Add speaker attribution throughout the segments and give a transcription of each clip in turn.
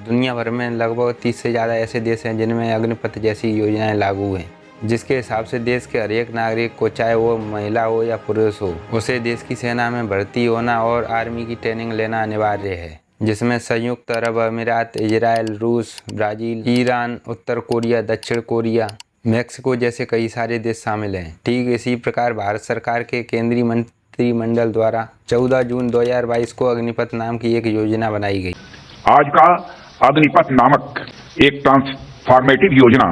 Speaker 1: दुनिया भर में लगभग 30 से ज़्यादा ऐसे देश हैं जिनमें अग्निपथ जैसी योजनाएं लागू हैं, जिसके हिसाब से देश के हर एक नागरिक को, चाहे वो महिला हो या पुरुष हो, उसे देश की सेना में भर्ती होना और आर्मी की ट्रेनिंग लेना अनिवार्य है, जिसमें संयुक्त अरब अमीरात, इजराइल, रूस, ब्राज़ील, ईरान, उत्तर कोरिया, दक्षिण कोरिया, मैक्सिको जैसे कई सारे देश शामिल हैं। ठीक इसी प्रकार भारत सरकार के केंद्रीय मंत्रिमंडल द्वारा 14 जून 2022 को अग्निपथ नाम की एक योजना बनाई गई।
Speaker 2: आज का अग्निपथ नामक एक ट्रांसफॉर्मेटिव योजना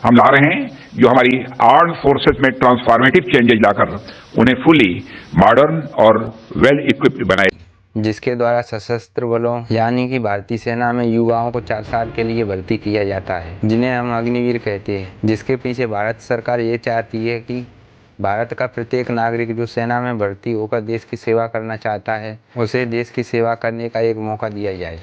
Speaker 2: हम ला रहे हैं, जो हमारी आर्म्ड फोर्सेस में ट्रांसफॉर्मेटिव चेंजेस लाकर उन्हें फुली मॉडर्न और वेल इक्विप्ड बनाए,
Speaker 1: जिसके द्वारा सशस्त्र बलों यानी कि भारतीय सेना में युवाओं को 4 साल के लिए भर्ती किया जाता है, जिन्हें हम अग्निवीर कहते हैं। जिसके पीछे भारत सरकार ये चाहती है कि भारत का प्रत्येक नागरिक जो सेना में भर्ती होकर देश की सेवा करना चाहता है, उसे देश की सेवा करने का एक मौका दिया जाए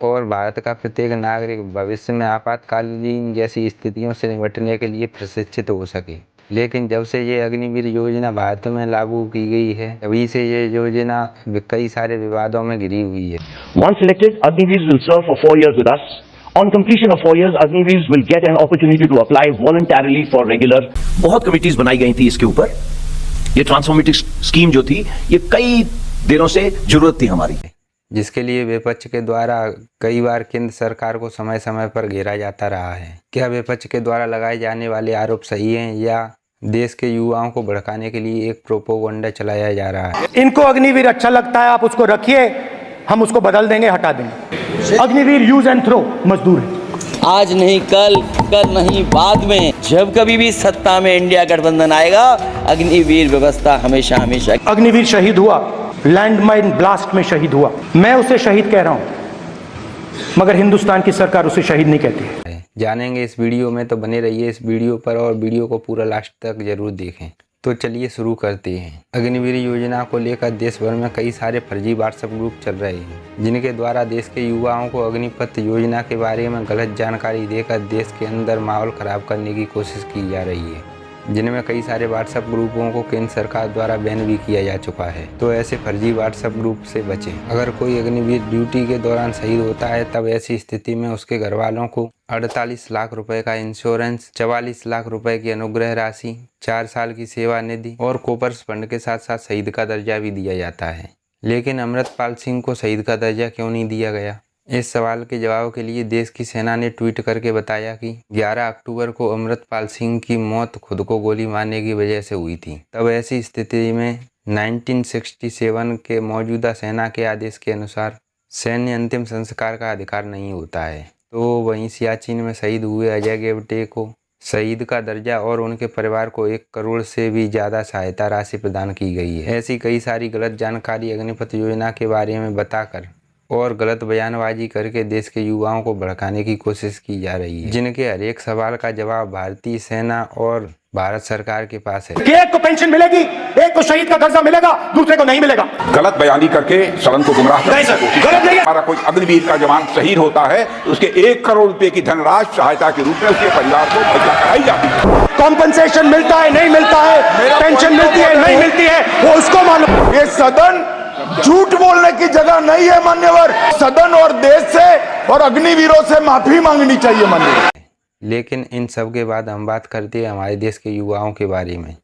Speaker 1: और भारत का प्रत्येक नागरिक भविष्य में आपातकालीन जैसी स्थितियों से निपटने के लिए प्रशिक्षित हो सके। लेकिन जब से ये अग्निवीर योजना भारत में लागू की गई है, तभी से ये योजना कई सारे विवादों में घिरी हुई है।
Speaker 3: Once selected, Agniveers will serve for 4 years with us. On completion of 4 years, Agniveers will get an opportunity to apply voluntarily for regular.
Speaker 4: बहुत कमिटीज बनाई गई थी इसके ऊपर। ये ट्रांसफॉर्मेटिव स्कीम जो थी, ये कई दिनों से जरूरत थी हमारी,
Speaker 1: जिसके लिए विपक्ष के द्वारा कई बार केंद्र सरकार को समय समय पर घेरा जाता रहा है। क्या विपक्ष के द्वारा लगाए जाने वाले आरोप सही हैं या देश के युवाओं को भड़काने के लिए एक प्रोपोगंडा चलाया जा रहा है?
Speaker 5: इनको अग्निवीर अच्छा लगता है, आप उसको रखिए, हम उसको बदल देंगे, हटा देंगे। अग्निवीर यूज एंड थ्रो मजदूर है।
Speaker 6: आज नहीं कल, कल नहीं बाद में, जब कभी भी सत्ता में इंडिया गठबंधन आएगा, अग्निवीर व्यवस्था हमेशा हमेशा।
Speaker 5: अग्निवीर शहीद हुआ, लैंडमाइन ब्लास्ट में शहीद हुआ, मैं उसे शहीद कह रहा हूं, मगर हिंदुस्तान की सरकार उसे शहीद नहीं कहती है।
Speaker 1: जानेंगे इस वीडियो में, तो बने रहिए इस वीडियो पर और वीडियो को पूरा लास्ट तक जरूर देखें। तो चलिए शुरू करते हैं। अग्निवीर योजना को लेकर देश भर में कई सारे फर्जी व्हाट्सएप ग्रुप चल रहे हैं, जिनके द्वारा देश के युवाओं को अग्निपथ योजना के बारे में गलत जानकारी देकर देश के अंदर माहौल खराब करने की कोशिश की जा रही है, जिनमें कई सारे व्हाट्सएप ग्रुपों को केंद्र सरकार द्वारा बैन भी किया जा चुका है। तो ऐसे फर्जी व्हाट्सएप ग्रुप से बचें। अगर कोई अग्निवीर ड्यूटी के दौरान शहीद होता है, तब ऐसी स्थिति में उसके घर वालों को 48 लाख रुपए का इंश्योरेंस, 44 लाख रुपए की अनुग्रह राशि, 4 साल की सेवा निधि और कोपर्स फंड के साथ साथ शहीद का दर्जा भी दिया जाता है। लेकिन अमृतपाल सिंह को शहीद का दर्जा क्यों नहीं दिया गया? इस सवाल के जवाब के लिए देश की सेना ने ट्वीट करके बताया कि 11 अक्टूबर को अमृतपाल सिंह की मौत खुद को गोली मारने की वजह से हुई थी। तब ऐसी स्थिति में 1967 के मौजूदा सेना के आदेश के अनुसार सैन्य अंतिम संस्कार का अधिकार नहीं होता है। तो वहीं सियाचिन में शहीद हुए अजय गेवटे को शहीद का दर्जा और उनके परिवार को 1 करोड़ से भी ज़्यादा सहायता राशि प्रदान की गई है। ऐसी कई सारी गलत जानकारी अग्निपथ योजना के बारे में बताकर और गलत बयानबाजी करके देश के युवाओं को भड़काने की कोशिश की जा रही है, जिनके हर एक सवाल का जवाब भारतीय सेना और भारत सरकार के पास है।
Speaker 5: एक को पेंशन मिलेगी, एक को शहीद का दर्जा मिलेगा, दूसरे को नहीं मिलेगा।
Speaker 2: गलत बयानी करके सदन को गुमराह करने की कोशिश।
Speaker 5: गलत नहीं है।
Speaker 2: हमारा कोई अग्निवीर का जवान शहीद होता है, उसके 1 करोड़ रुपए की धनराशि सहायता के रूप में उसके परिवार को मुहैया कराई जाती है।
Speaker 5: कॉम्पनसेशन मिलता है, नहीं मिलता है, पेंशन मिलती है, नहीं मिलती है, वो उसको मालूम।
Speaker 7: ये सदन झूठ बोलने की जगह नहीं है मान्यवर। सदन और देश से और अग्निवीरों से माफी मांगनी चाहिए मान्यवर।
Speaker 1: लेकिन इन सब के बाद हम बात करते हैं हमारे देश के युवाओं के बारे में।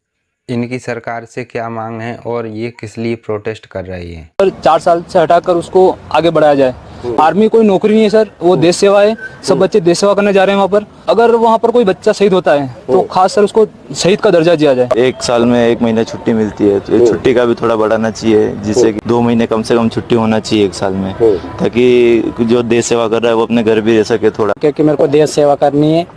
Speaker 1: इनकी सरकार से क्या मांग है और ये किस लिए प्रोटेस्ट कर रही है?
Speaker 8: 4 साल से हटाकर उसको आगे बढ़ाया जाए। आर्मी कोई नौकरी नहीं है सर, वो देश सेवा है। सब बच्चे देश सेवा करने जा रहे हैं वहाँ पर। अगर वहाँ पर कोई बच्चा शहीद होता है तो खास सर उसको शहीद का दर्जा दिया जाए।
Speaker 9: 1 साल में 1 महीना छुट्टी मिलती है, तो छुट्टी का भी थोड़ा बढ़ाना चाहिए, जिससे कि 2 महीने कम से कम छुट्टी होना चाहिए 1 साल में, ताकि जो देश सेवा कर रहा है वो अपने घर भी रह सके थोड़ा।
Speaker 8: क्योंकि मेरे को देश सेवा करनी है,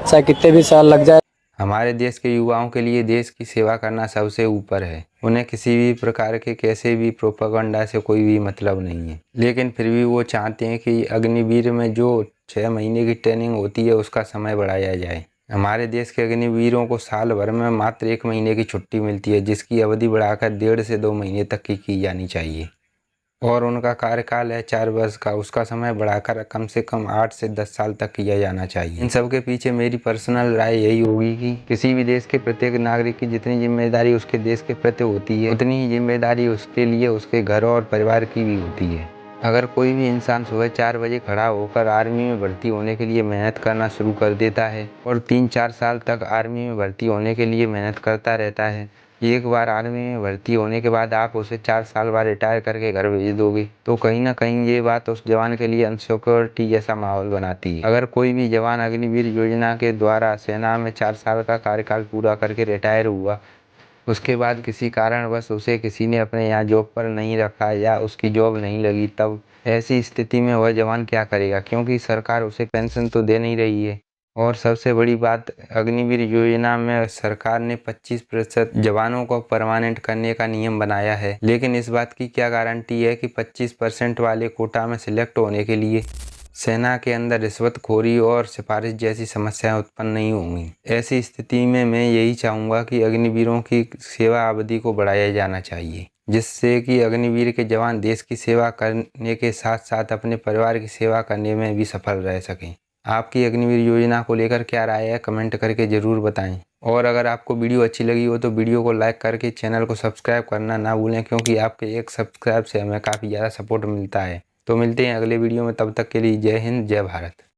Speaker 8: चाहे कितने भी साल लग जाए।
Speaker 1: हमारे देश के युवाओं के लिए देश की सेवा करना सबसे ऊपर है। उन्हें किसी भी प्रकार के कैसे भी प्रोपेगेंडा से कोई भी मतलब नहीं है, लेकिन फिर भी वो चाहते हैं कि अग्निवीर में जो 6 महीने की ट्रेनिंग होती है उसका समय बढ़ाया जाए। हमारे देश के अग्निवीरों को साल भर में मात्र 1 महीने की छुट्टी मिलती है, जिसकी अवधि बढ़ाकर 1.5 से 2 महीने तक की जानी चाहिए। और उनका कार्यकाल है 4 वर्ष का, उसका समय बढ़ाकर कम से कम 8 से 10 साल तक किया जाना चाहिए। इन सब के पीछे मेरी पर्सनल राय यही होगी कि किसी भी देश के प्रत्येक नागरिक की जितनी जिम्मेदारी उसके देश के प्रति होती है, उतनी ही जिम्मेदारी उसके लिए उसके घर और परिवार की भी होती है। अगर कोई भी इंसान सुबह 4 बजे खड़ा होकर आर्मी में भर्ती होने के लिए मेहनत करना शुरू कर देता है और 3-4 साल तक आर्मी में भर्ती होने के लिए मेहनत करता रहता है, एक बार आर्मी में भर्ती होने के बाद आप उसे 4 साल बाद रिटायर करके घर भेज दोगे, तो कहीं ना कहीं ये बात उस जवान के लिए अनसिक्योरिटी जैसा माहौल बनाती है। अगर कोई भी जवान अग्निवीर योजना के द्वारा सेना में 4 साल का कार्यकाल पूरा करके रिटायर हुआ, उसके बाद किसी कारणवश उसे किसी ने अपने यहाँ जॉब पर नहीं रखा या उसकी जॉब नहीं लगी, तब ऐसी स्थिति में वह जवान क्या करेगा, क्योंकि सरकार उसे पेंशन तो दे नहीं रही है। और सबसे बड़ी बात, अग्निवीर योजना में सरकार ने 25% जवानों को परमानेंट करने का नियम बनाया है, लेकिन इस बात की क्या गारंटी है कि 25% वाले कोटा में सिलेक्ट होने के लिए सेना के अंदर रिश्वतखोरी और सिफारिश जैसी समस्याएं उत्पन्न नहीं होंगी। ऐसी स्थिति में मैं यही चाहूँगा कि अग्निवीरों की सेवा अवधि को बढ़ाया जाना चाहिए, जिससे कि अग्निवीर के जवान देश की सेवा करने के साथ साथ अपने परिवार की सेवा करने में भी सफल रह सकें। आपकी अग्निवीर योजना को लेकर क्या राय है, कमेंट करके ज़रूर बताएं। और अगर आपको वीडियो अच्छी लगी हो तो वीडियो को लाइक करके चैनल को सब्सक्राइब करना ना भूलें, क्योंकि आपके एक सब्सक्राइब से हमें काफ़ी ज़्यादा सपोर्ट मिलता है। तो मिलते हैं अगले वीडियो में, तब तक के लिए जय हिंद, जय भारत।